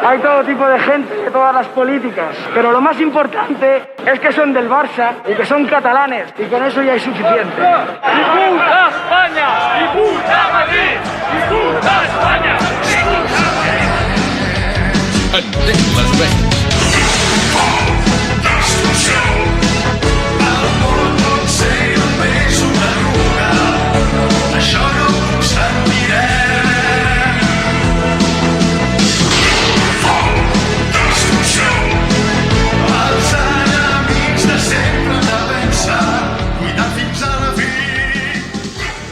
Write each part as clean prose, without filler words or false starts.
hay todo tipo de gente, de todas las políticas, pero lo más importante es que son del Barça y que son catalanes, y con eso ya es suficiente. ¡Y puta España! ¡Y puta Madrid! ¡Y puta España! ¡Y puta Madrid!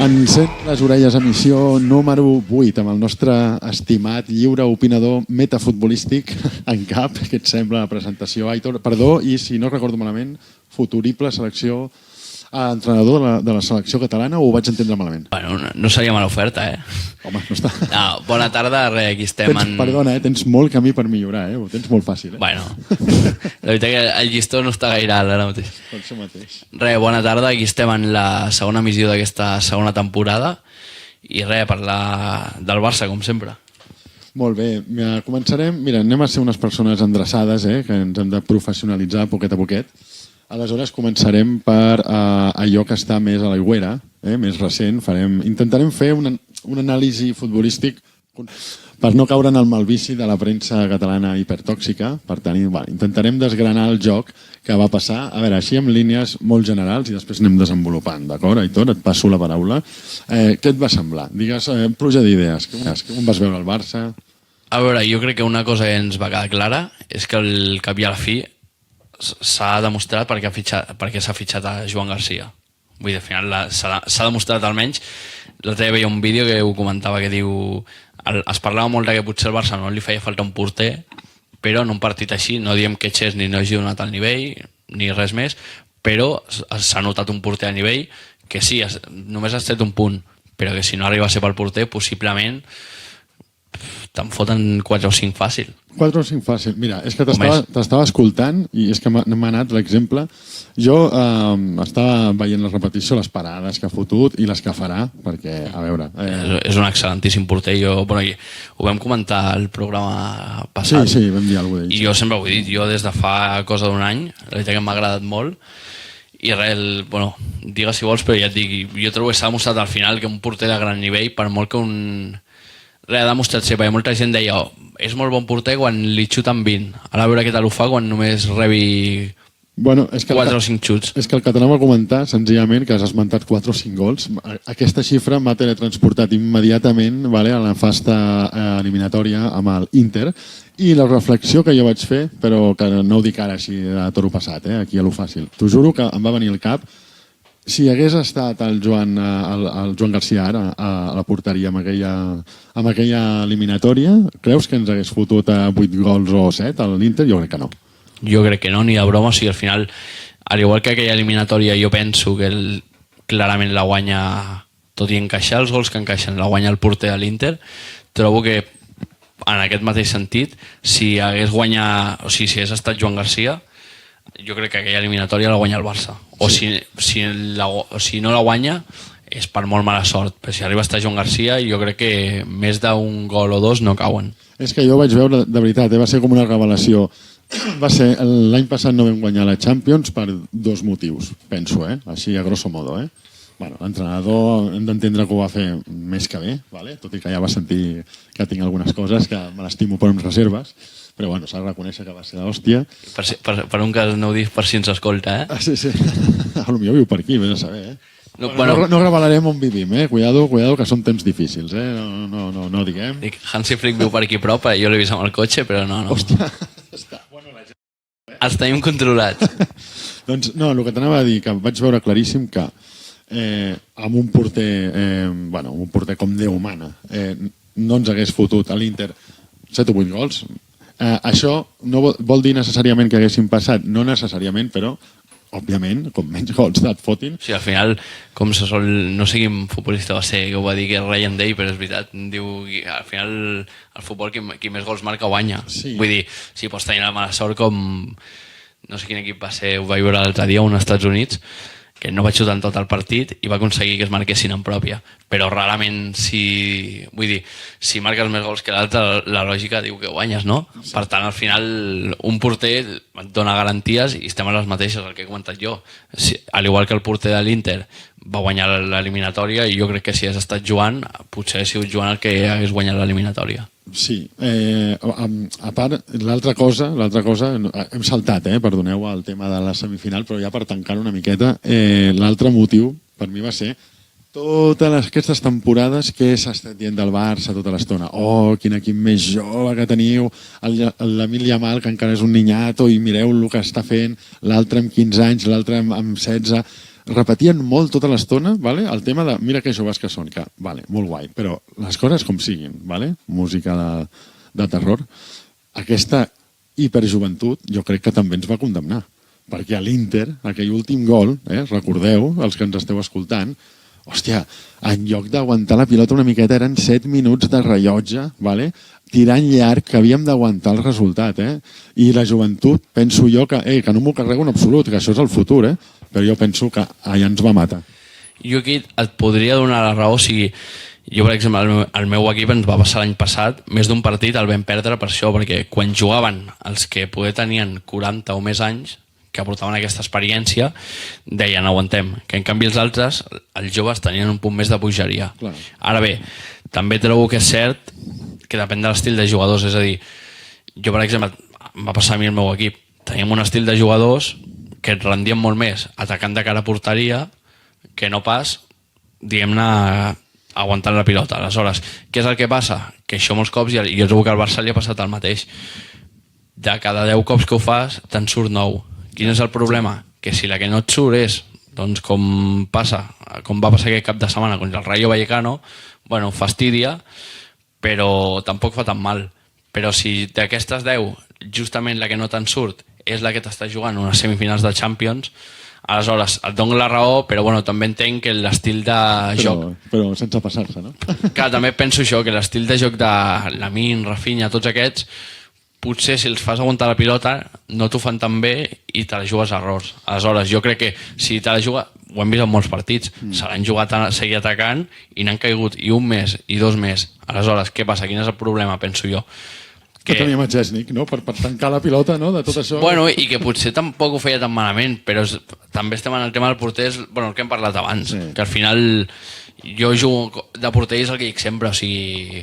Encén les orelles, emissió número 8, amb el nostre estimat lliure opinador metafutbolístic en cap, que et sembla la presentació, Aitor. Perdó, i si no recordo malament, futurible entrenador de la selecció catalana, o ho vaig entendre malament? Bueno, no seria mala oferta, Home, no està... No, bona tarda, aquí estem Perdona, tens molt camí per millorar, ho tens molt fàcil. Bueno, la veritat que el llistó no està gaire alt ara mateix. Per això mateix. Bona tarda, aquí estem en la segona emissió d'aquesta segona temporada i parlar del Barça, com sempre. Molt bé, començarem. Mira, anem a ser unes persones endreçades, que ens hem de professionalitzar poquet a poquet. Aleshores començarem per allò que està més a l'aigüera, més recent. Intentarem fer un anàlisi futbolístic per no caure en el malvici de la premsa catalana hipertòxica. Per tant, intentarem desgranar el joc que va passar. A veure, així amb línies molt generals i després anem desenvolupant, d'acord? Aitor, et passo la paraula. Què et va semblar? Digues, pluja d'idees. Com vas veure el Barça? A veure, jo crec que una cosa que ens va quedar clara és que al cap i a la fi s'ha demostrat perquè s'ha fitxat a Joan Garcia. Vull dir, al final s'ha demostrat almenys. L'altre dia veia un vídeo que ho comentava, que diu... Es parlava molt que potser al Barça no li feia falta un porter, però en un partit així, no diem que Chesney no hagi donat al nivell, ni res més, però s'ha notat un porter a nivell que sí, només has tret un punt, però que si no arriba a ser pel porter, possiblement te'n foten 4 o 5 fàcil. 4 o 5 fàcil. Mira, és que t'estava escoltant i és que m'ha anat l'exemple. Jo estava veient la repetició, les parades que ha fotut i les que farà, perquè, a veure... És un excel·lentíssim porter. Ho vam comentar al programa passat. Sí, vam dir alguna cosa d'ell. I jo sempre ho he dit, jo des de fa cosa d'un any, la veritat que m'ha agradat molt, i digues si vols, però ja et dic, jo trobo que s'ha demostrat al final que un porter de gran nivell, per molt que ha demostrat ser, perquè molta gent deia és molt bon porter quan li xuten 20, ara a veure què tal ho fa quan només rebi 4 o 5 xuts. És que el català va comentar senzillament que has esmentat 4 o 5 gols. Aquesta xifra m'ha teletransportat immediatament a la fasta eliminatòria amb l'Inter, i la reflexió que jo vaig fer, però que no ho dic ara així a toro passat, aquí a lo fàcil, t'ho juro que em va venir al cap. Si hagués estat el Joan Garcia ara a la porteria amb aquella eliminatòria, creus que ens hagués fotut 8 gols o 7 a l'Inter? Jo crec que no. Jo crec que no, ni de broma. O sigui, al final, al igual que aquella eliminatòria, jo penso que clarament la guanya, tot i encaixar els gols que encaixen, la guanya el porter de l'Inter. Trobo que, en aquest mateix sentit, si hagués estat Joan Garcia, jo crec que aquella eliminatòria la guanya el Barça. O si no la guanya és per molt mala sort, però si arriba a estar Joan Garcia jo crec que més d'un gol o 2 no cauen. És que jo vaig veure, de veritat, va ser com una revelació. L'any passat no vam guanyar la Champions per 2 motius, penso, així a grosso modo. L'entrenador hem d'entendre que ho va fer més que bé, tot i que ja va sentir que tinc algunes coses que me l'estimo per uns reserves, però s'ha de reconèixer que va ser l'hòstia. Per un cas no ho dius per si ens escolta, Sí. Potser viu per aquí, vés a saber, No revelarem on vivim, Cuidado, que són temps difícils, no diguem. Hansi Flick viu per aquí prop, jo l'he vist amb el cotxe, però no. Hòstia, els tenim controlats. Doncs no, el que t'anava a dir, que vaig veure claríssim que amb un porter com Déu mana, no ens hagués fotut a l'Inter 7 o 8 gols. Això no vol dir necessàriament que haguessin passat, no necessàriament, però òbviament, com menys gols et fotin. Sí, al final, com se sol, no sé quin futbolista va ser que ho va dir, que és Ryan Day, però és veritat, diu, al final el futbol qui més gols marca guanya. Sí. Vull dir, sí, pots tenir la mala sort com no sé quin equip va ser, ho vaig veure l'altre dia, als Estats Units, que no vaig xutar en tot el partit i va aconseguir que es marquessin en pròpia. Però rarament si marques més gols que l'altre, la lògica diu que guanyes, no? Per tant, al final, un porter et dona garanties i estem a les mateixes, el que he comentat jo. Al igual que el porter de l'Inter va guanyar l'eliminatòria i jo crec que si has estat jugant, potser ha sigut Joan el que hagués guanyat l'eliminatòria. Sí, a part, l'altra cosa, hem saltat, perdoneu, el tema de la semifinal, però ja per tancar una miqueta, l'altre motiu per mi va ser totes aquestes temporades que s'ha estat dient del Barça tota l'estona. Oh, quin equip més jove que teniu, l'Emil Yamal, que encara és un ninyato, i mireu el que està fent, l'altre amb 15 anys, l'altre amb 16... Repetien molt tota l'estona, vale? El tema de mira que joves que són, que, vale, molt guai, però les coses com siguin, vale? Música de terror, aquesta hiperjoventut jo crec que també ens va condemnar, perquè a l'Inter, aquell últim gol, recordeu, els que ens esteu escoltant, hòstia, en lloc d'aguantar la pilota una miqueta eren 7 minuts de rellotge, vale? Tirant llarg, que havíem d'aguantar el resultat, i la joventut, penso jo que no m'ho carrego en absolut, que això és el futur, però jo penso que allà ens va matar. Jo aquí et podria donar la raó si... Jo, per exemple, el meu equip ens va passar l'any passat, més d'un partit el vam perdre per això, perquè quan jugaven els que poder tenien 40 o més anys, que aportaven aquesta experiència, deien aguantem, que en canvi els altres, els joves tenien un punt més de bogeria. Clar. Ara bé, també trobo que és cert que depèn de l'estil de jugadors, és a dir, jo per exemple, em va passar a mi el meu equip, teníem un estil de jugadors que et rendien molt més atacant de cara a porteria que no pas, diguem-ne, aguantant la pilota. Aleshores, què és el que passa? Que això molts cops, i jo trobo que al Barça li ha passat el mateix. De cada 10 cops que ho fas, te'n surt 9. Quin és el problema? Que si la que no et surt és, doncs com va passar aquest cap de setmana contra el Rayo Vallecano, bueno, fastidia, però tampoc fa tan mal. Però si d'aquestes 10, justament la que no te'n surt és la que t'està jugant unes semifinals de Champions, aleshores et dono la raó, però bueno, també entenc que l'estil de joc... Però sense passar-se, no? Clar, també penso això, que l'estil de joc de Lamine, Rafinha, tots aquests, potser si els fas aguantar la pilota no t'ho fan tan bé i te la jugues a errors. Aleshores, jo crec que si te la jugues, ho hem vist en molts partits, se l'han jugat a seguir atacant i n'han caigut i un mes i 2 més. Aleshores, què passa? Quin és el problema, penso jo? Que teníem a Gesnick, no? Per tancar la pilota, no? De tot això. Bueno, i que potser tampoc ho feia tan malament, però també estem en el tema del porter, bueno, el que hem parlat abans, que al final jo jugo de porter i és el que dic sempre, o sigui,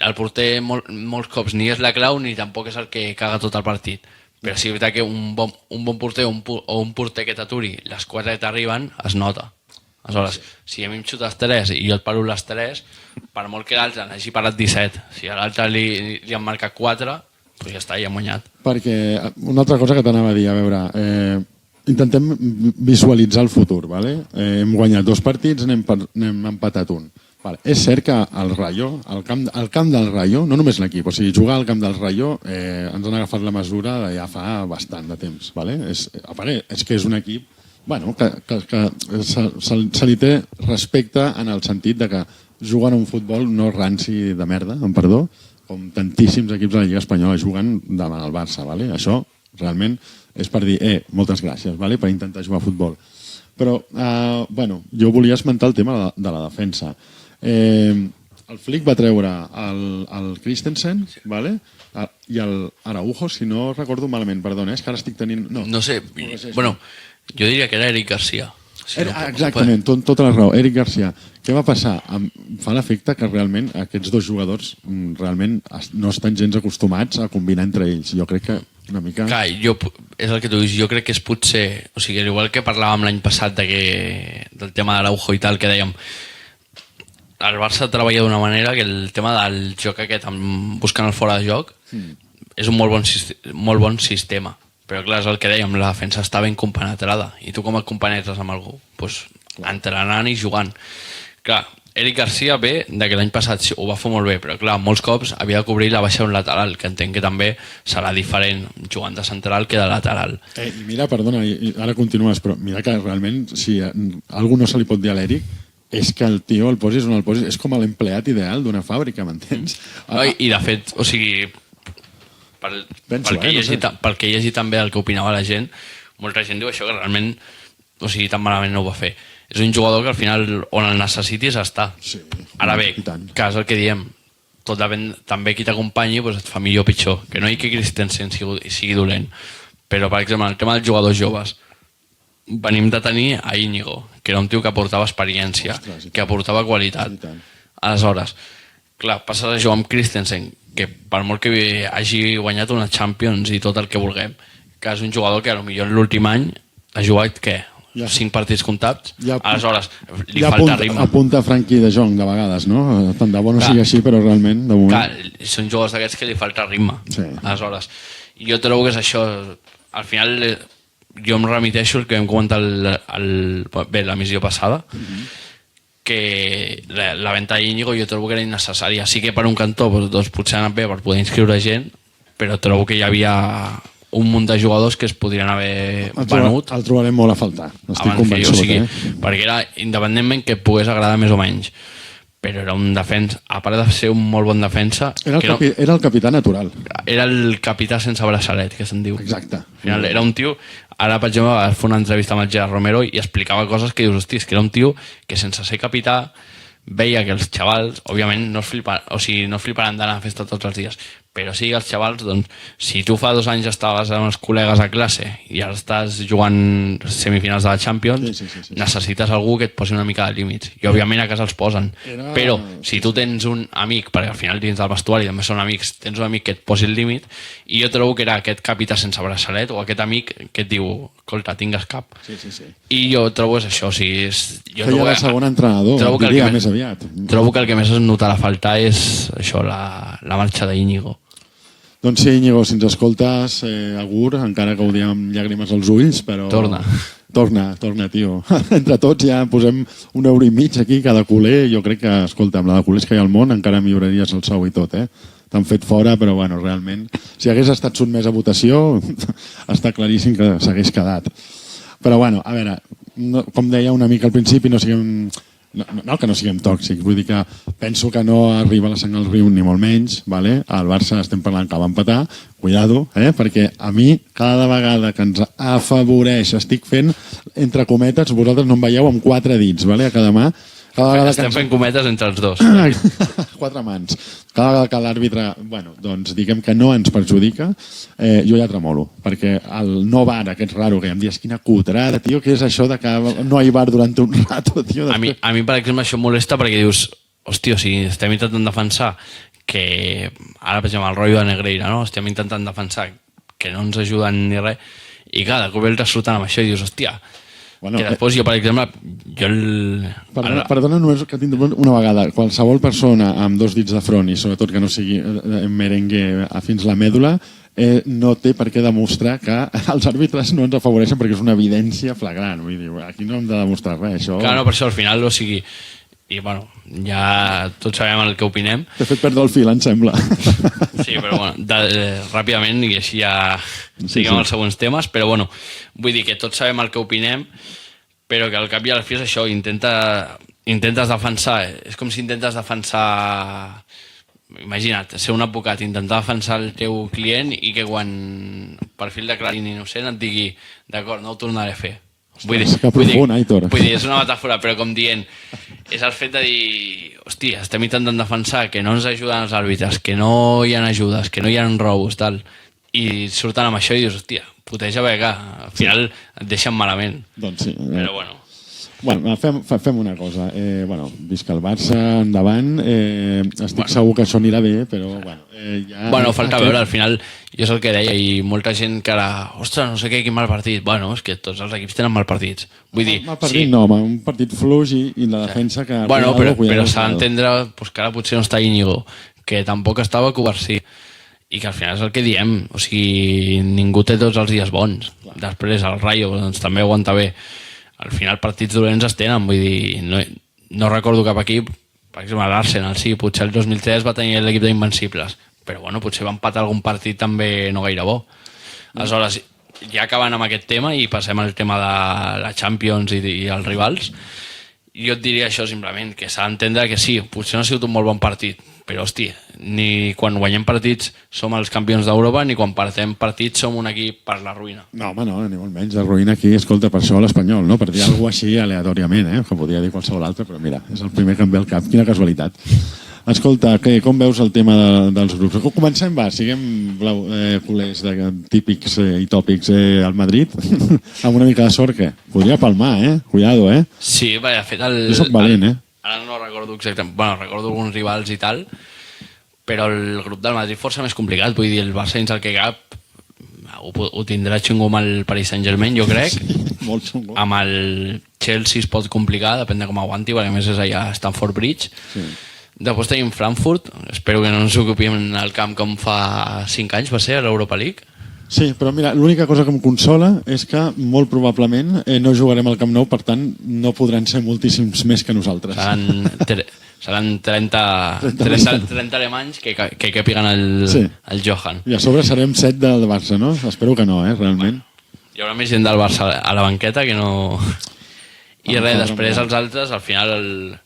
el porter molts cops ni és la clau ni tampoc és el que caga tot el partit, però sí és veritat que un bon porter o un porter que t'aturi les 4 que t'arriben es nota. Aleshores, si a mi em xutes 3 i jo et paro les 3, per molt que l'altre n'hagi parat 17, si a l'altre li han marcat 4, doncs ja està, ja hem guanyat. Perquè una altra cosa que t'anava a dir, a veure, intentem visualitzar el futur, ¿vale? Hem guanyat 2 partits, n'hem empatat un. Vale. És cert que el Rayo, el camp del Rayo, no només l'equip, o sigui, jugar al camp del Rayo ens han agafat la mesura de ja fa bastant de temps, ¿vale? És que és un equip que se li té respecte en el sentit de que juguen un futbol no ranci de merda, amb perdó, com tantíssims equips de la Lliga Espanyola juguen davant el Barça. Vale? Això realment és per dir, moltes gràcies, vale? Per intentar jugar a futbol. Però, jo volia esmentar el tema de la defensa. El Flick va treure el Christensen, vale? I el Araujo, si no recordo malament, perdona, és que ara estic tenint... No sé, bueno, jo diria que era Eric Garcia. Exactament, tota la raó, Eric Garcia. Què va passar? Fa l'efecte que realment aquests 2 jugadors realment no estan gens acostumats a combinar entre ells. Jo crec que una mica... Clar, és el que tu dius, jo crec que és potser... O sigui, igual que parlàvem l'any passat del tema d'Araujo i tal, que dèiem el Barça treballa d'una manera que el tema del joc aquest, buscant el fora de joc, és un molt bon sistema. Però clar, és el que dèiem, la defensa està ben compenetrada. I tu com et compenetres amb algú? Doncs entrenant i jugant. Clar, Eric Garcia ve de que l'any passat ho va fer molt bé, però clar, molts cops havia de cobrir la baixa d'un lateral, que entenc que també serà diferent jugant de central que de lateral. I mira, perdona, ara continues, però mira que realment, si algú no se li pot dir a l'Eric, és que el tio el posis on el posis, és com l'empleat ideal d'una fàbrica, m'entens? I de fet, o sigui, pel que he llegit també el que opinava la gent, molta gent diu això, que realment o sigui, tan malament no ho va fer. És un jugador que al final on el necessitis està. Sí, Ara bé, i tant. que és el que diem, tot depèn també qui t'acompanyi, doncs et fa millor o pitjor. Que no hi que Christensen sigui dolent. Però, per exemple, el tema dels jugadors joves, venim de tenir a Íñigo, que era un tio que aportava experiència, Ostres, que aportava qualitat. I tant. Aleshores, clar, passes a jugar amb Christensen, que per molt que hagi guanyat una Champions i tot el que vulguem, que és un jugador que potser l'últim any ha jugat, què? Ja. 5 partits comptats? Ja, aleshores, li ja falta ritme. apunta Frankie de Jong de vegades, no? Tant de bo no Clar. sigui així, però realment, de moment... Clar, són jugadors d'aquests que li falta ritme. Sí. Aleshores, jo trobo que és això. Al final, jo em remiteixo el que vam comentar la missió passada, que la venda d'Íñigo jo trobo que era innecessària. Sí que per un cantó doncs, potser ha anat bé per poder inscriure gent, però trobo que hi havia un munt de jugadors que es podrien haver venut El trobarem molt a faltar, estic abans que jo, convençut. o sigui, perquè era independentment que et pogués agradar més o menys, però era un defensa, a part de ser un molt bon defensa, Era el capità natural. era el capità sense braçalet, que se'n diu. Exacte. Al final, era un tio, ara per exemple va fer una entrevista amb el Gerard Romero i explicava coses que dius, hosti, és que era un tio que sense ser capità veia que els xavals, òbviament, no es fliparan d'anar a festa tots els dies, però sí que els xavals, doncs, si tu fa 2 anys estaves amb els col·legues a classe i ara estàs jugant semifinals de la Champions, Sí. necessites algú que et posi una mica de límits. I òbviament a casa els posen. Però si tu tens un amic, perquè al final dins del vestuari també són amics, tens un amic que et posi el límit, i jo trobo que era aquest capità sense braçalet o aquest amic que et diu, escolta, tingues cap. Sí. I jo trobo és això, o sigui, jo Feia de segon entrenador, diria més aviat. Trobo que el que més es notarà faltar és això, la marxa d'Íñigo. Doncs sí, Íñigo, si ens escoltes, agur, encara que ho diem amb llàgrimes als ulls, però... Torna, tio. Entre tots ja posem €1,5 aquí cada culer. Jo crec que, escolta, amb la de culers que hi ha al món encara milloraries el sou i tot, eh? T'han fet fora, però bueno, realment, si hagués estat sotmès a votació, està claríssim que s'hagués quedat. Però bueno, a veure, no, com deia una mica al principi, no siguem... No que no siguem tòxics, vull dir que penso que no arriba la sang al riu ni molt menys, vale? Al Barça estem parlant que va empatar, cuidado, perquè a mi cada vegada que ens afavoreix estic fent, entre cometes, vosaltres no em veieu amb 4 dits, vale? A cada mà. Estem fent cometes entre els dos. 4 mans. Cada vegada que l'àrbitre, bueno, doncs diguem que no ens perjudica, jo ja tremolo, perquè el no bar, aquest raro, que em dius, quina cutrada, tio, què és això de que no hi bar durant un rato, tio? A mi, per exemple, això em molesta perquè dius, hòstia, o sigui, estem intentant defensar que, ara per exemple, el rotllo de Negreira, no? Estem intentant defensar que no ens ajuden ni res, i clar, de cop el resultant amb això i dius, hòstia, bueno, que després jo, per exemple, Perdona només que t'interrompo una vegada. Qualsevol persona amb 2 dits de front i sobretot que no sigui merengue fins la mèdula no té per què demostrar que els àrbitres no ens afavoreixen perquè és una evidència flagrant. Vull dir, aquí no hem de demostrar res. Això... Clar, no, per això al final, o sigui... I, bueno, ja tots sabem el que opinem. T'he fet perdre el fil, em sembla. Sí, però, bueno, ràpidament, i així ja seguim als següents temes, però, bueno, vull dir que tots sabem el que opinem, però que al cap i a la fi és això, intentes defensar, és com si intentes defensar... Imagina't, ser un advocat, intentar defensar el teu client i que quan per fil declarin innocent et digui d'acord, no ho tornaré a fer. Vull dir, és una metàfora, però com dient, és el fet de dir, hòstia, estem intentant defensar que no ens ajuden els àrbitres, que no hi ha ajudes, que no hi ha robos, tal, i surten amb això i dius, hòstia, puteja bé, que al final et deixen malament. Doncs sí. Però bueno. Bueno, fem una cosa. Visca el Barça, endavant. Estic segur que això anirà bé, però bueno... Bueno, falta veure, al final, jo és el que deia, i molta gent que ara, ostres, no sé què, quin mal partit. Bueno, és que tots els equips tenen mal partits. Vull dir... Mal partit no, un partit fluix i la defensa que... Bueno, però s'ha d'entendre que ara potser no està Íñigo, que tampoc estava Covarsí, i que al final és el que diem, o sigui, ningú té tots els dies bons. Després el Rayo doncs, també aguanta bé. Al final partits dolents es tenen, vull dir, no recordo cap equip, per exemple l'Arsenal, sí, potser el 2003 va tenir l'equip d'Invencibles, però bueno, potser va empatar algun partit també no gaire bo. Aleshores, ja acabant amb aquest tema i passem al tema de la Champions i els rivals, jo et diria això simplement, que s'ha d'entendre que sí, potser no ha sigut un molt bon partit, però hòstia, ni quan guanyem partits som els campions d'Europa, ni quan perdem partits som un equip per la ruïna. No, home, no, ni molt menys. La ruïna aquí, escolta, per això l'Espanyol, no? Per dir alguna cosa així aleatòriament, que podria dir qualsevol altre, però mira, és el primer que em ve al cap. Quina casualitat. Escolta, com veus el tema dels grups? Comencem, va, siguem culers típics i tòpics al Madrid, amb una mica de sort, que podria palmar, Cuidado, Sí, de fet, jo soc valent, Ara no recordo exactament, bueno, recordo alguns rivals i tal, però el grup del Madrid força més complicat, vull dir, el Barça dins el que cap ho tindrà xungo amb el Paris Saint-Germain, jo crec. Sí, molt xungo. Amb el Chelsea es pot complicar, depèn de com aguanti, perquè a més és allà a Stamford Bridge. Sí. Després tenim Frankfurt, espero que no ens ocupim el camp com fa 5 anys, va ser a l'Europa League. Sí, però mira, l'única cosa que em consola és que molt probablement no jugarem al Camp Nou, per tant no podran ser moltíssims més que nosaltres. Seran 30 alemanys que capiguen el Johan. I a sobre serem 7 del Barça, no? Espero que no, realment. Bueno, hi haurà més gent del Barça a la banqueta que no... I res, després els altres, al final...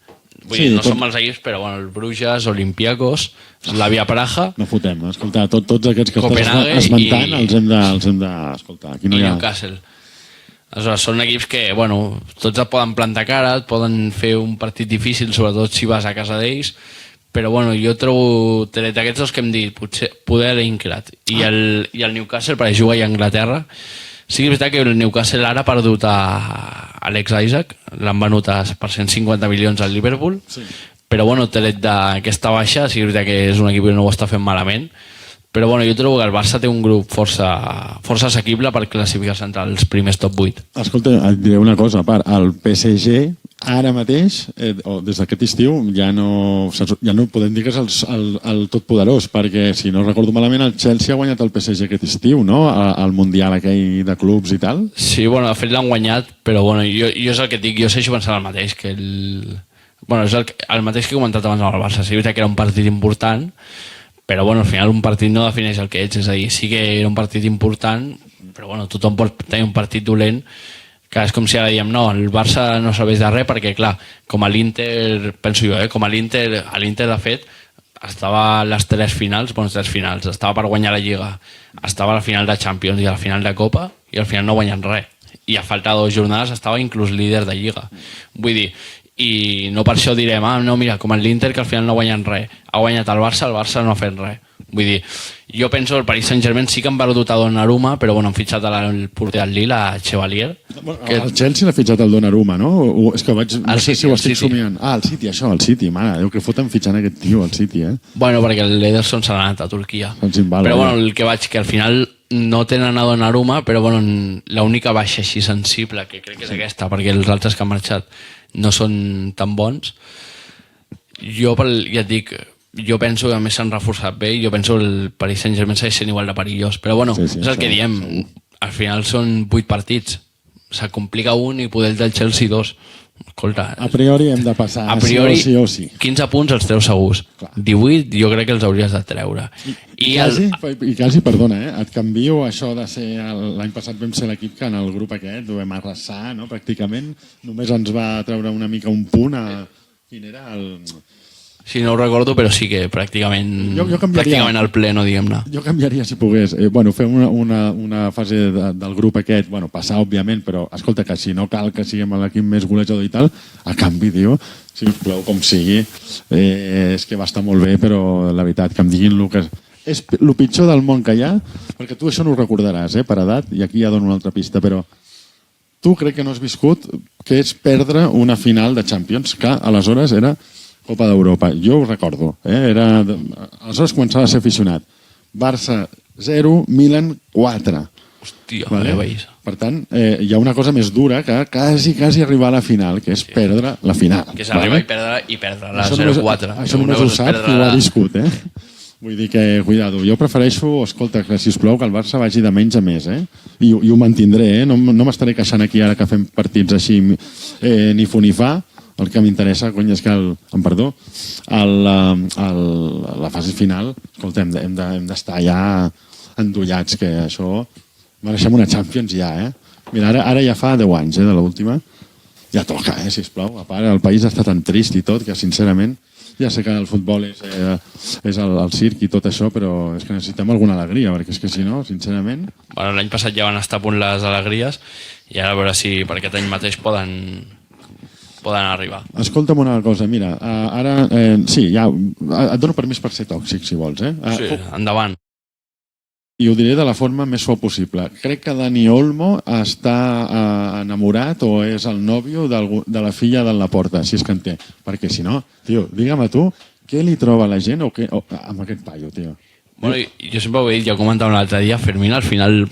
Vull dir, no som els equips, però bueno, el Bruges, Olympiacos, Slavia Praga... No fotem, escolta, tots aquests que estàs esmentant els hem de... Escolta, aquí no hi ha... Newcastle. Aleshores, són equips que, bueno, tots et poden plantar cara, et poden fer un partit difícil, sobretot si vas a casa d'ells, però bueno, jo trobo d'aquests dos que hem dit, potser poder l'Incrat i el Newcastle, perquè juga a Anglaterra. Sí que és veritat que el Newcastle ara ha perdut a Alex Isaac, l'han venut per 150 milions al Liverpool, sí. Però bueno, tret d'aquesta baixa, sí que és veritat que és un equip que no ho està fent malament, però bueno, jo trobo que el Barça té un grup força assequible per classificar-se entre els primers top 8. Escolta, et diré una cosa, a part, el PSG ara mateix, o des d'aquest estiu, ja no podem dir que és el totpoderós, perquè si no recordo malament el Chelsea ha guanyat el PSG aquest estiu, no? Al Mundial aquell de clubs i tal. Sí, bueno, de fet l'han guanyat, però bueno, jo és el que et dic, jo segueixo pensant el mateix, que bueno, és el mateix que he comentat abans amb el Barça, sí, que era un partit important, però bueno, al final un partit no defineix el que ets, és a dir, sí que era un partit important, però bueno, tothom pot tenir un partit dolent, que és com si ara diem, no, el Barça no serveix de res, perquè clar, com a l'Inter, penso jo, com a l'Inter de fet, estava a les 3 finals, estava per guanyar la Lliga, estava a la final de Champions i a la final de Copa, i al final no guanyen res. I a falta de 2 jornades estava inclús líder de Lliga. Vull dir, i no per això direm, no, mira, com l'Inter que al final no guanyen res, ha guanyat el Barça no ha fet res. Vull dir, jo penso que el Paris Saint-Germain sí que han perdut a Donnarumma, però bueno, han fitxat el porter del Lille, a Chevalier. El Chelsea l'ha fitxat el Donnarumma, no? És que no sé si ho estic somiant. El City, mare, Déu, que foten fitxant aquest tio, el City, Bueno, perquè l'Ederson se l'ha anat a Turquia. Però bueno, el que que al final no tenen a Donnarumma, però bueno, l'única baixa així sensible que crec que és aquesta, perquè els altres que han marxat no són tan bons. Ja et dic, jo penso que a més s'han reforçat bé i jo penso que el Paris Saint-Germain segueix sent igual de perillós, però bueno, és el que diem, al final són 8 partits, se complica un i poder del Chelsea 2. Escolta, a priori hem de passar, a priori, sí o sí. 15 punts els treus segurs. Clar. 18 jo crec que els hauries de treure. I quasi, perdona, et canvio això de ser... L'any passat vam ser l'equip que en el grup aquest ho vam arrasar, no? Pràcticament només ens va treure una mica un punt a... Quin era el... Sí, no ho recordo, però sí que pràcticament al pleno, diguem-ne. Jo canviaria si pogués. Fer una fase del grup aquest, passar, òbviament, però escolta, que si no cal que siguem l'equip més golejador i tal, a canvi, si us plau, com sigui, és que va estar molt bé, però la veritat, que em diguin el que és el pitjor del món que hi ha, perquè tu això no ho recordaràs, per edat, i aquí ja dono una altra pista, però tu crec que no has viscut que és perdre una final de Champions, que aleshores era Copa d'Europa. Jo ho recordo. Aleshores començava a ser aficionat. Barça 0, Milan 4. Hòstia, vale? Per tant, hi ha una cosa més dura que quasi arribar a la final, que és perdre la final. Que és arribar i perdre la 0-4. Això només ho sap qui ho ha viscut, Vull dir que, cuidado, jo prefereixo, escolta, que sisplau, que el Barça vagi de menys a més, I ho mantindré, No m'estaré queixant aquí ara que fem partits així ni fu ni fa. El que m'interessa, és que la fase final, escolta, hem d'estar ja endollats, que això mereixem una Champions ja, Mira, ara ja fa 10 anys, de l'última. Ja toca, sisplau. A part, el país està tan trist i tot, que sincerament... Ja sé que el futbol és el circ i tot això, però és que necessitem alguna alegria, perquè és que si no, sincerament... Bueno, l'any passat ja van estar a punt les alegries i ara a veure si per aquest any mateix poden arribar. Escolta'm una cosa, mira, ara... sí, ja, et dono permís per ser tòxic, si vols, Sí, endavant. I ho diré de la forma més suau possible. Crec que Dani Olmo està enamorat o és el nòvio de la filla del Laporta, si és que en té. Perquè si no, tio, digue'm a tu, què li troba la gent amb aquest paio, tio? Bueno, jo sempre ho he dit, ja ho comentava l'altre dia, Fermín al final,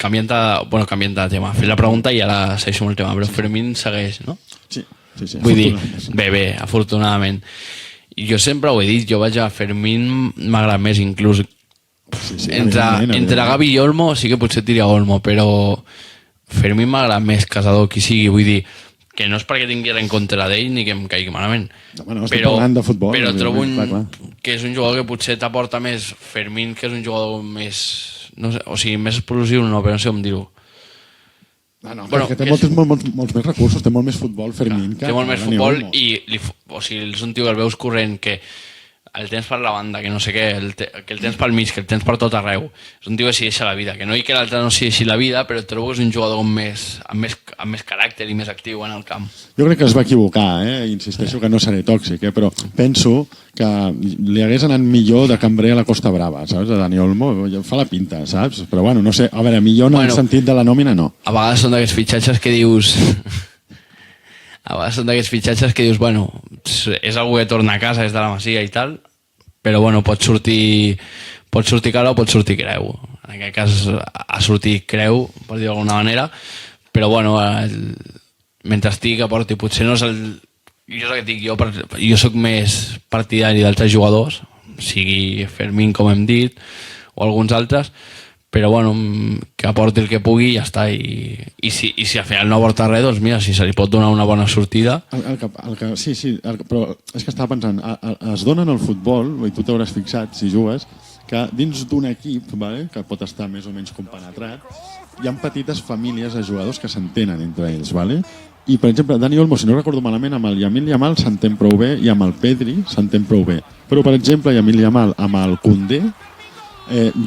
canviant de tema, fer la pregunta i ara segueixo amb el tema, però Fermín segueix, no? Sí. Vull dir, bé, afortunadament. Jo sempre ho he dit, jo vaig a Fermín, m'agrada més inclús. Entre Gavi i Olmo sí que potser diria Olmo, però Fermín m'agrada més Casador qui sigui, vull dir que no és perquè tingui en contra d'ell ni que em caigui malament, però trobo que és un jugador que potser t'aporta més Fermín, que és un jugador més, no sé, o sigui, més explosiu, no, però no sé com dir-ho. Perquè té molts més recursos, té molt més futbol Fermín. Té molt més futbol i és un tio que el veus corrent, que el tens per la banda, que no sé què, que el tens pel mig, que el tens per tot arreu. És un tio que s'hi deixa la vida, que no dic que l'altre no s'hi deixi la vida, però trobo que és un jugador amb més caràcter i més actiu en el camp. Jo crec que es va equivocar, insisteixo que no seré tòxic, però penso que li hagués anat millor de cambrer a la Costa Brava, saps? A Dani Olmo fa la pinta, saps? Però bueno, no sé, a veure, millor en el sentit de la nòmina no. A vegades són d'aquests fitxatges que dius... bueno, és algú que torna a casa, és de la Masia i tal, però bueno, pot sortir cara o pot sortir creu. En aquest cas ha sortit creu, per dir d'alguna manera, però bueno, mentre estigui que porti, potser no és el... Jo és el que dic, jo soc més partidari d'altres jugadors, sigui Fermín, com hem dit, o alguns altres, però bueno, que aporti el que pugui i ja està, i si al final no aporta res, doncs mira, si se li pot donar una bona sortida... Però és que estava pensant, es dona en el futbol, i tu t'hauràs fixat si jugues, que dins d'un equip, que pot estar més o menys compenetrat, hi ha petites famílies de jugadors que s'entenen entre ells, i per exemple, Dani Olmo, si no recordo malament, amb el Yamil Yamal s'entén prou bé i amb el Pedri s'entén prou bé, però per exemple Yamil Yamal amb el Koundé,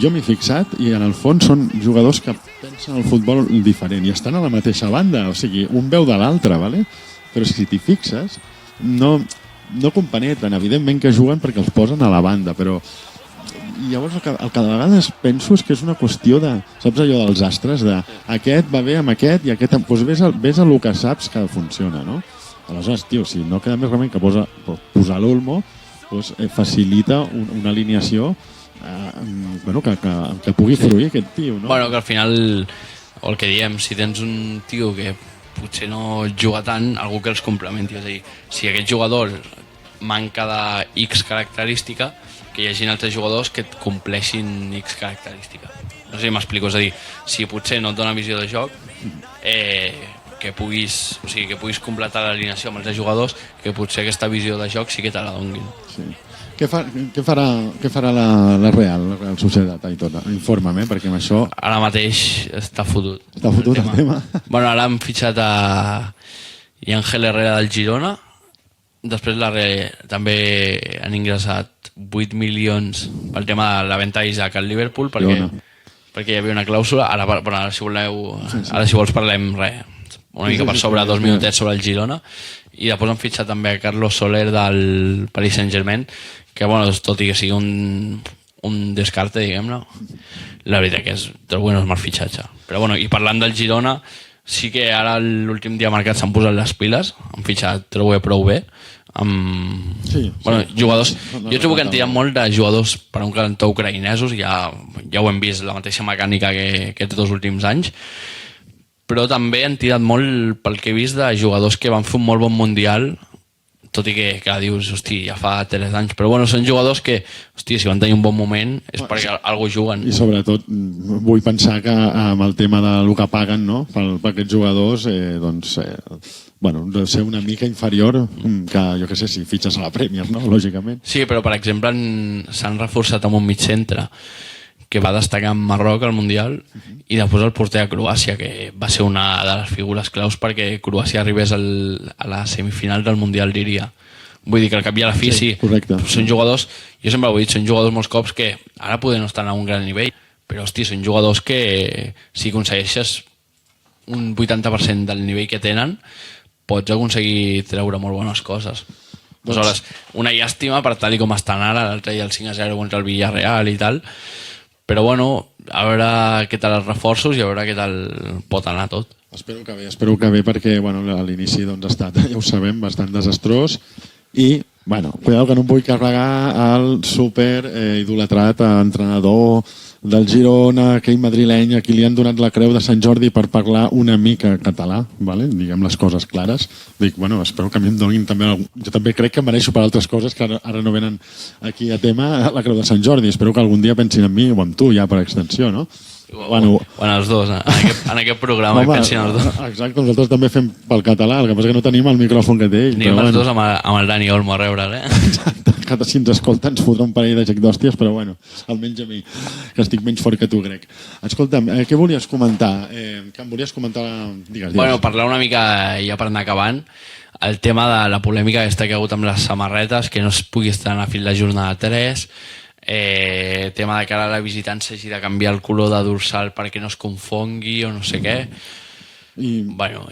jo m'he fixat i en el fons són jugadors que pensen el futbol diferent i estan a la mateixa banda, o sigui, un veu de l'altre, però si t'hi fixes no compenetren, evidentment que juguen perquè els posen a la banda, però llavors el que de vegades penso és que és una qüestió de, saps allò dels astres, de aquest va bé amb aquest i aquest, doncs ves a el que saps que funciona, no? Aleshores, tio, si no queda més remei que posar l'Olmo, facilita una alineació que pugui fruir aquest tio, no? Bueno, que al final, o el que diem, si tens un tio que potser no juga tant, algú que els complementi, és a dir, si aquest jugador manca de X característica, que hi hagi altres jugadors que et compleixin X característica. No sé si m'explico, és a dir, si potser no et dona visió de joc, que puguis completar l'alineació amb els jugadors, que potser aquesta visió de joc sí que te la donguin. Sí. Què farà la Real Societat, Aitor? Informa'm, perquè amb això... Ara mateix està fotut. Està fotut el tema? Bueno, ara han fitxat a Ángel Herrera del Girona, després també han ingressat 8 milions pel tema de la venda d'Isaac al Liverpool, perquè hi havia una clàusula. Ara si vols parlem una mica per sobre, 2 minutets sobre el Girona, i després han fitxat també a Carlos Soler del Paris Saint-Germain, que bueno, tot i que sigui un descarte, diguem-ne, la veritat que trobo que no és mal fitxatge. Però bueno, i parlant del Girona, sí que ara l'últim dia marcat s'han posat les piles, han fitxat, trobo que prou bé, jugadors. Jo trobo que han tirat molt de jugadors per un calentó ucraïnesos, ja ho hem vist, la mateixa mecànica que aquests 2 últims anys, però també han tirat molt, pel que he vist, de jugadors que van fer un molt bon mundial, tot i que dius, hosti, ja fa 3 anys, però bueno, són jugadors que, hosti, si van tenir un bon moment és perquè algú juguen. I sobretot vull pensar que amb el tema del que paguen, no?, per aquests jugadors, de ser una mica inferior que, jo què sé, si fitxes a la Premier, no?, lògicament. Sí, però per exemple s'han reforçat amb un mig centre que va destacar en Marroc al Mundial, i després el porter a Croàcia, que va ser una de les figures claus perquè Croàcia arribés a la semifinal del Mundial, diria. Vull dir que al cap i a la fi sí. Correcte. Són jugadors, jo sempre ho he dit, són jugadors molts cops que ara poden estar a un gran nivell, però hosti, són jugadors que si aconsegueixes un 80% del nivell que tenen pots aconseguir treure molt bones coses. Aleshores, una llàstima per tal com estan ara, l'altre dia el 5-0 contra el Villarreal i tal, però bueno, a veure què tal els reforços i a veure què tal pot anar tot. Espero que bé perquè bueno, a l'inici doncs, ha estat, ja ho sabem, bastant desastrós i, bueno, cuidado que no em vull carregar el super idolatrat entrenador del Girona, aquell madrileny a qui li han donat la creu de Sant Jordi per parlar una mica català, vale? Diguem les coses clares. Dic, bueno, espero que a mi em donin també... Jo també crec que em mereixo per altres coses que ara no venen aquí a tema la creu de Sant Jordi. Espero que algun dia pensin en mi o en tu, ja per extensió, no? Bueno, els dos, en aquest programa home, pensin els dos. Exacte, nosaltres també fem pel català, el que passa que no tenim el micròfon que té ell. Anem els dos amb el Dani Olmo a reure'l, Exacte, que si ens escolta ens fotrà un parell de gec d'hòsties, però bueno, almenys a mi, que estic menys fort que tu, crec. Escolta'm, què volies comentar? Que em volies comentar? Digues. Bueno, parlar una mica, ja per anar acabant, el tema de la polèmica aquesta que ha hagut amb les samarretes, que no es pugui estrenar fins la jornada 3, tema de que ara la visitant s'hagi de canviar el color de dorsal perquè no es confongui o no sé què. Bueno,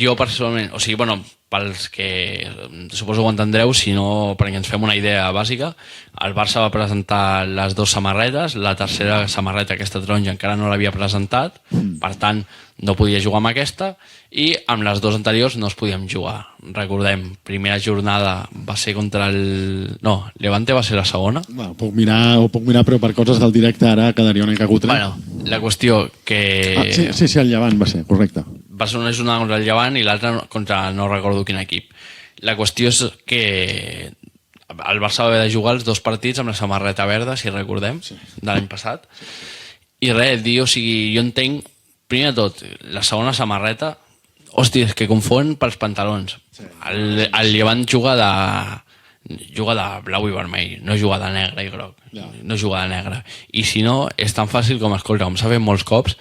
jo personalment, o sigui, bueno, pels que suposo que ho entendreu, si no, perquè ens fem una idea bàsica, el Barça va presentar les dues samarretes, la tercera samarreta, aquesta taronja, encara no l'havia presentat, per tant, no podia jugar amb aquesta, i amb les dues anteriors no es podíem jugar. Recordem, primera jornada va ser contra el... No, Levante va ser la segona. Bueno, puc mirar, però per coses del directe ara quedaria una mica cutre. Bueno, la qüestió que... Sí, el Llevant va ser, correcte. Va ser una jornada contra el Llevant i l'altra contra no recordo quin equip. La qüestió és que el Barça va haver de jugar els dos partits amb la samarreta verda, si recordem, de l'any passat. I res, o sigui, jo entenc, primer de tot, la segona samarreta, hòstia, és que confon pels pantalons. El Llevant juga de blau i vermell, no juga de negre i groc, no juga de negre. I si no, és tan fàcil com, escolta, com s'ha fet molts cops,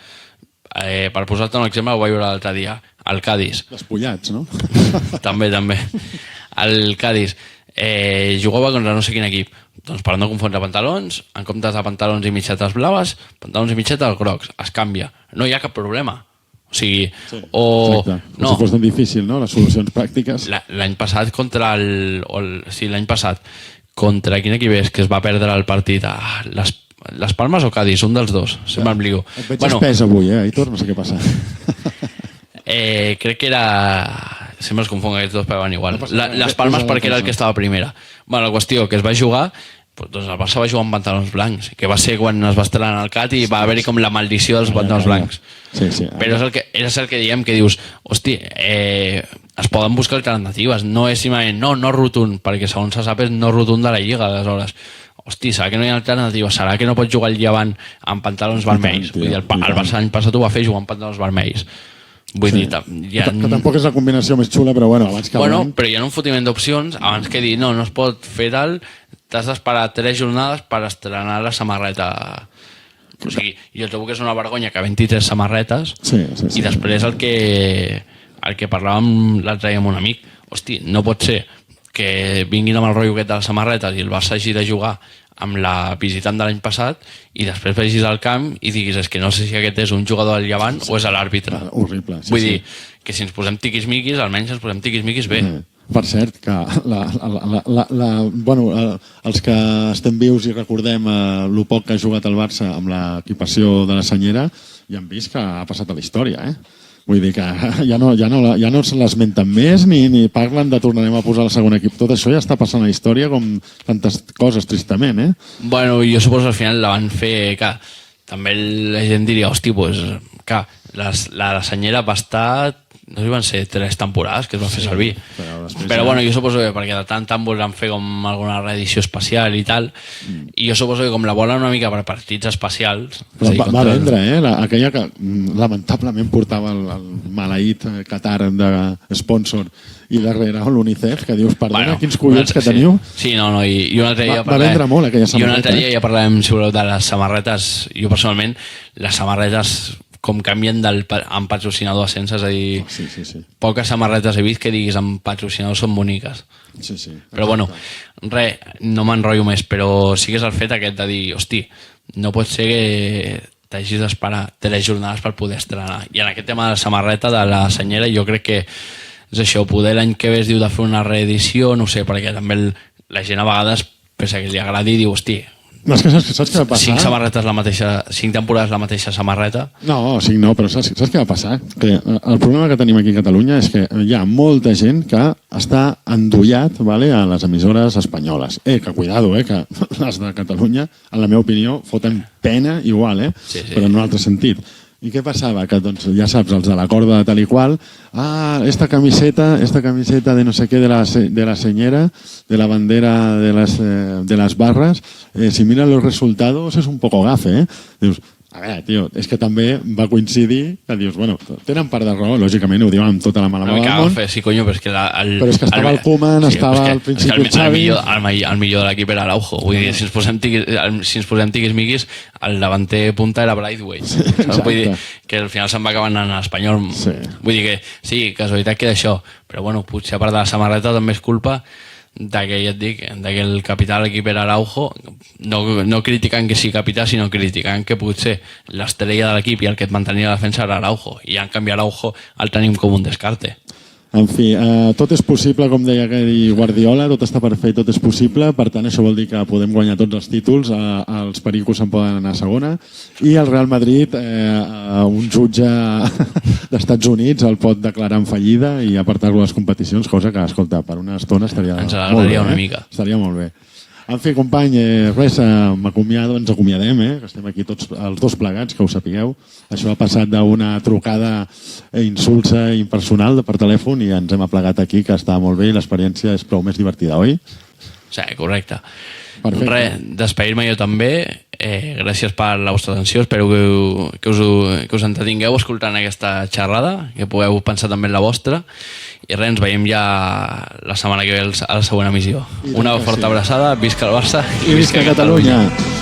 per posar-te un exemple, ho vaig veure l'altre dia, el Cádiz. Despullats, no? També. El Cádiz jugava contra no sé quin equip. Doncs per no confondre pantalons, en comptes de pantalons i mitgetes blaves, pantalons i mitgetes grocs. Es canvia. No hi ha cap problema. O sigui, exacte. No. Si fos tan difícil, no? Les solucions pràctiques. L'any passat contra l'any passat contra quin equip és que es va perdre el partit a les Palmes o Cádiz, un dels dos, sempre em ligo. Et veig espès avui, Aitor, no sé què passa. Crec que era... Sempre es confon aquests dos, però van igual. Les Palmes perquè era el que estava primera. Bueno, la qüestió que es va jugar, doncs el Barça va jugar amb pantalons blancs, que va ser quan es va estrenar el CAT i va haver-hi com la maldició dels pantalons blancs. Sí. Però és el que diem, que dius, hosti, es poden buscar alternatives, no és simplement no rotund, perquè segons se sap és no rotund de la Lliga, aleshores. Hosti, serà que no hi ha alternativa? Serà que no pots jugar el Llevant amb pantalons vermells? Vull dir, el Barça l'any passat ho va fer jugar amb pantalons vermells. Vull dir, que tampoc és la combinació més xula, però bueno, abans que... Bueno, però hi ha un fotiment d'opcions, abans que dir, no es pot fer tal, t'has d'esperar 3 jornades per estrenar la samarreta. O sigui, jo trobo que és una vergonya que 23 samarretes, i després el que parlàvem l'altre dia amb un amic, hosti, no pot ser que vinguin amb el rotllo aquest de les samarretes i el Barça hagi de jugar amb la visitant de l'any passat i després vegis al camp i diguis és que no sé si aquest és un jugador del Llevant o és l'àrbitre. Horrible. Vull dir que si ens posem tiquismiquis, almenys ens posem tiquismiquis bé. Per cert, que els que estem vius i recordem el poc que ha jugat el Barça amb l'equipació de la Senyera ja hem vist que ha passat a la història, Vull dir que ja no se l'esmenten més ni parlen de tornarem a posar el segon equip. Tot això ja està passant a la història com tantes coses, tristament, Bueno, jo suposo que al final la van fer... Que també la gent diria, hosti, pues, que la Senyera va estar... No sé si van ser 3 temporades que es va fer servir. Però bueno, jo suposo que perquè de tant volen fer com alguna reedició especial i tal, i jo suposo que com la volen una mica per partits especials... Però va vendre, aquella que lamentablement portava el maleït Qatar de sponsor i darrere l'UNICEF, que dius, perdona, quins collons que teniu. Sí, no, i un altre dia... Va vendre molt aquella samarreta. I un altre dia ja parlàvem, si voleu, de les samarretes. Jo personalment, les samarretes com canvien amb patrocinador a sense, és a dir, Sí. poques samarretes he vist que diguis amb patrocinador són boniques. Sí. Però bueno, res, no m'enrotllo més, però sí que és el fet aquest de dir, hosti, no pot ser que t'hagis d'esperar telejornades per poder estrenar. I en aquest tema de la samarreta de la senyera jo crec que és això, poder l'any que ve es diu de fer una reedició, no sé, perquè també la gent a vegades, pese que li agradi, diu, hosti, No, és que saps què va passar? 5 samarretes la mateixa, 5 temporades la mateixa samarreta. No, 5 no, però saps què va passar? Que el problema que tenim aquí a Catalunya és que hi ha molta gent que està endollat, vale, a les emissores espanyoles. Que cuidado, que les de Catalunya, en la meva opinió, foten pena igual, Sí. però en un altre sentit. I què passava? Que, doncs, ja saps, els de la corda de tal i qual, esta camiseta de no sé què, de la señera, de la bandera de las barras, si miran los resultados es un poco gafe, Dius, a veure, tio, és que també va coincidir que dius, bueno, tenen part de raó, lògicament ho diuen amb tota la mala mà del món. Sí, coño, però és que però és que estava el Koeman, estava al principi el Xavi... El millor de l'equip era Araujo. Vull dir, si ens posem tiquis-miquis, el davanter punta era Braithwaite. Sí, vull dir que al final se'n va acabar anant a l'Espanyol. Sí. Vull dir que sí, casualitat queda això. Però bueno, potser a part de la samarreta també és culpa que ja et dic, que el capità de l'equip era Araujo, no criticant que sigui capità, sinó criticant que potser l'estrella de l'equip i el que et mantenia la defensa era Araujo, i en canvi Araujo el tenim com un descarte. En fi, tot és possible, com deia aquell Guardiola, tot està per fer, tot és possible, per tant això vol dir que podem guanyar tots els títols, els pericos se'n poden anar a segona, i el Real Madrid, un jutge d'Estats Units el pot declarar en fallida i apartar-lo de les competicions, cosa que, escolta, per una estona estaria Ens molt bé. agradaria una mica. Estaria molt bé. En fi, company, res, m'acomiado, ens acomiadem, que estem aquí tots els dos plegats, que ho sapigueu. Això ha passat d'una trucada insulsa i impersonal per telèfon i ens hem aplegat aquí, que està molt bé i l'experiència és prou més divertida, oi? Sí, correcte. Perfecte. Res, despedir-me jo també. Gràcies per la vostra atenció. Espero que us entretingueu escoltant aquesta xerrada, que pugueu pensar també en la vostra. I res, ens veiem ja la setmana que ve a la següent emissió. Una forta abraçada, visca el Barça I visca Catalunya!